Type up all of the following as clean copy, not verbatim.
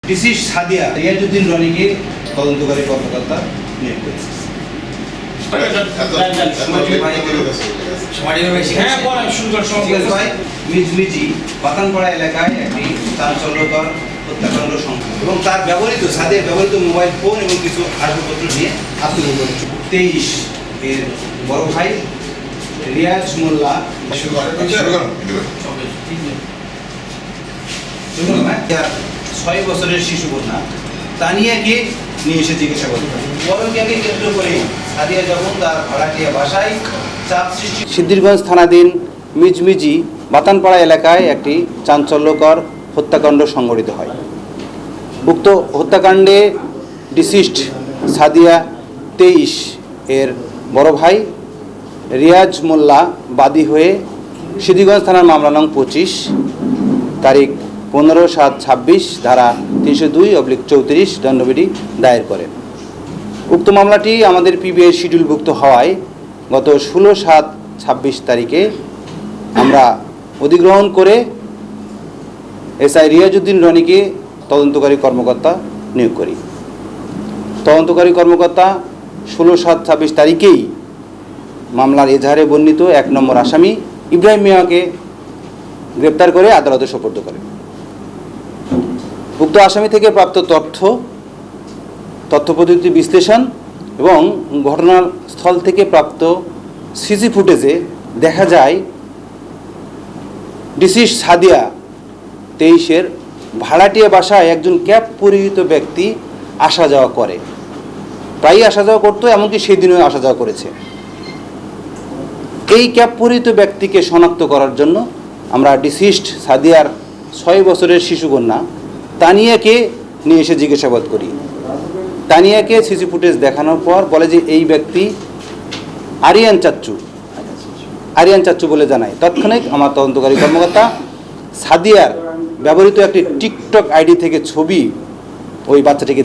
DC Sadia Riazuddin রনিকে তদন্তকারী কর্মকর্তা নিয়োগ করেছে। মিজমিজি বাতানপাড়া এলাকায় একটি চাঞ্চল্যকর হত্যাকাণ্ড সংঘটিত এবং তার ব্যবহৃত সাদিয়া ব্যবহৃত মোবাইল ফোন এবং কিছু আসবাবপত্র নিয়ে আত্মগোপন 23 এর বড় ভাই রিয়াজ মোল্লা 6 বছরের শিশু কন্যা তানিয়াকে নিয়ে এসে জিজ্ঞাসাবাদ করে। পরকীয়াকে কেন্দ্র করে সাদিয়া যখন তার ভাড়াটিয়া বাসায় চাপ সৃষ্টি। সিদ্ধিরগঞ্জ থানাধীন মিজমিজি বাতানপাড়া এলাকায় একটি চাঞ্চল্যকর হত্যাকাণ্ড সংঘটিত হয়। উক্ত হত্যাকাণ্ডে ডিসিস্ট সাদিয়া 23 এর বড় ভাই রিয়াজ মোল্লা বাদী হয়ে সিদ্ধিরগঞ্জ থানার মামলা নং 25 তারিখ 15/7/26 ধারা 302/34 দণ্ডবিধি দায়ের করেন। উক্ত মামলাটি আমাদের পিবিআই শিডিউলভুক্ত হওয়ায় গত 16/7/26 তারিখে আমরা অধিগ্রহণ করে এসআই রিয়াজউদ্দিন রনিকে তদন্তকারী কর্মকর্তা নিয়োগ করি। তদন্তকারী কর্মকর্তা 16/7/26 তারিখেই মামলার এজাহারে বর্ণিত 1 নম্বর আসামি ইব্রাহিম মিয়াকে গ্রেপ্তার করে আদালতে সোপর্দ করে। উক্ত আসামি থেকে প্রাপ্ত তথ্য প্রযুক্তি বিশ্লেষণ এবং ঘটনাস্থল থেকে প্রাপ্ত সিসি ফুটেজে দেখা যায় ডিসিস সাদিয়া 23 ভাড়াটিয়া বাসায় একজন ক্যাপ পরিহিত ব্যক্তি আসা যাওয়া করে, প্রায়ই আসা যাওয়া করতো, এমনকি সেই দিনও আসা যাওয়া করেছে। এই ক্যাপ পরিহিত ব্যক্তিকে শনাক্ত করার জন্য আমরা ডিসিস্ট সাদিয়ার 6 বছরের শিশুকন্যা তানিয়াকে নিয়ে এসে জিজ্ঞাসাবাদ করি। তানিয়াকে সিসি ফুটেজ দেখানোর পর বলে যে এই ব্যক্তি আরিয়ান চাচ্চু বলে জানায়। তৎক্ষণিক আমার তদন্তকারী কর্মকর্তা সাদিয়ার ব্যবহৃত একটি টিকটক আইডি থেকে ছবি ওই বাচ্চাটিকে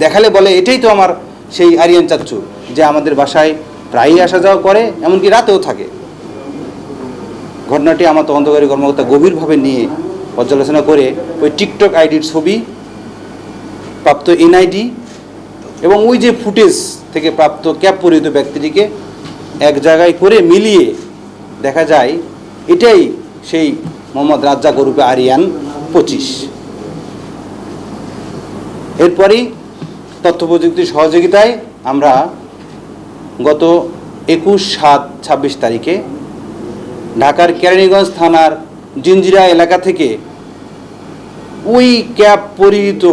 দেখালে বলে এটাই তো আমার সেই আরিয়ান চাচ্চু, যে আমাদের বাসায় প্রায়ই আসা যাওয়া করে, এমনকি রাতেও থাকে। ঘটনাটি আমার তদন্তকারী কর্মকর্তা গভীরভাবে নিয়ে পর্যালোচনা করে ওই টিকটক আইডির ছবি, প্রাপ্ত এনআইডি এবং ওই যে ফুটেজ থেকে প্রাপ্ত ক্যাপ পরিহিত ব্যক্তিটিকে এক জায়গায় করে মিলিয়ে দেখা যায় এটাই সেই মোহাম্মদ রাজ্জাক ওরফে আরিয়ান 25। এরপরই তথ্য প্রযুক্তির সহযোগিতায় আমরা গত 21/7/26 তারিখে ঢাকার কেরানীগঞ্জ থানার জিঞ্জিরা এলাকা থেকে ওই ক্যাপ পরিহিত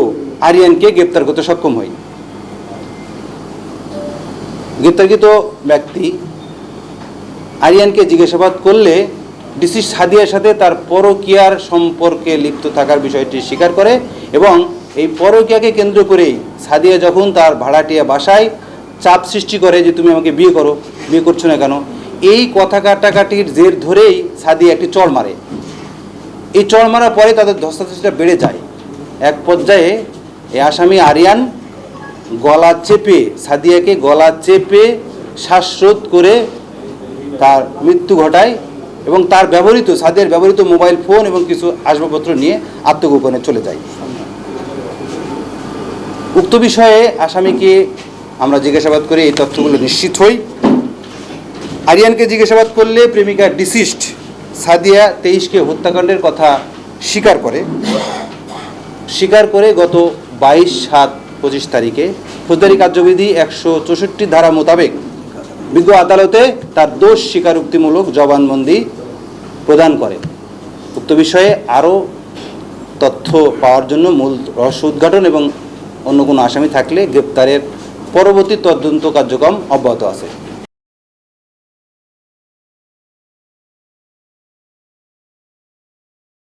আরিয়ানকে গ্রেপ্তার করতে সক্ষম হই। গ্রেপ্তারকৃত ব্যক্তি আরিয়ানকে জিজ্ঞাসাবাদ করলে ডিসি সাদিয়ার সাথে তার পরকীয়ার সম্পর্কে লিপ্ত থাকার বিষয়টি স্বীকার করে এবং এই পরকীয়াকে কেন্দ্র করেই সাদিয়া যখন তার ভাড়াটিয়া বাসায় চাপ সৃষ্টি করে যে তুমি আমাকে বিয়ে করছো না কেন, এই কথা কাটাকাটির জের ধরেই সাদিয়া একটি চড় মারে। এই চড় মারার পরে তাদের ধস্তাধস্তিটা বেড়ে যায়। এক পর্যায়ে এই আসামি আরিয়ান সাদিয়াকে গলা চেপে শ্বাসরোধ করে তার মৃত্যু ঘটায় এবং তার সাদিয়ার ব্যবহৃত মোবাইল ফোন এবং কিছু আসবাবপত্র নিয়ে আত্মগোপনে চলে যায়। উক্ত বিষয়ে আসামিকে আমরা জিজ্ঞাসাবাদ করে এই তথ্যগুলো নিশ্চিত হই। আরিয়ানকে জিজ্ঞাসাবাদ করলে প্রেমিকা ডিসিস্ট সাদিয়া 23কে হত্যাকাণ্ডের কথা স্বীকার করে গত 22/7/25 তারিখে ফৌজদারি কার্যবিধি 164 ধারা মোতাবেক বিজ্ঞ আদালতে তার দোষ স্বীকারোক্তিমূলক জবানবন্দি প্রদান করে। উক্ত বিষয়ে আরও তথ্য পাওয়ার জন্য মূল রহস্য উদ্ঘাটন এবং অন্য কোনো আসামি থাকলে গ্রেপ্তারের পরবর্তী তদন্ত কার্যক্রম অব্যাহত আছে।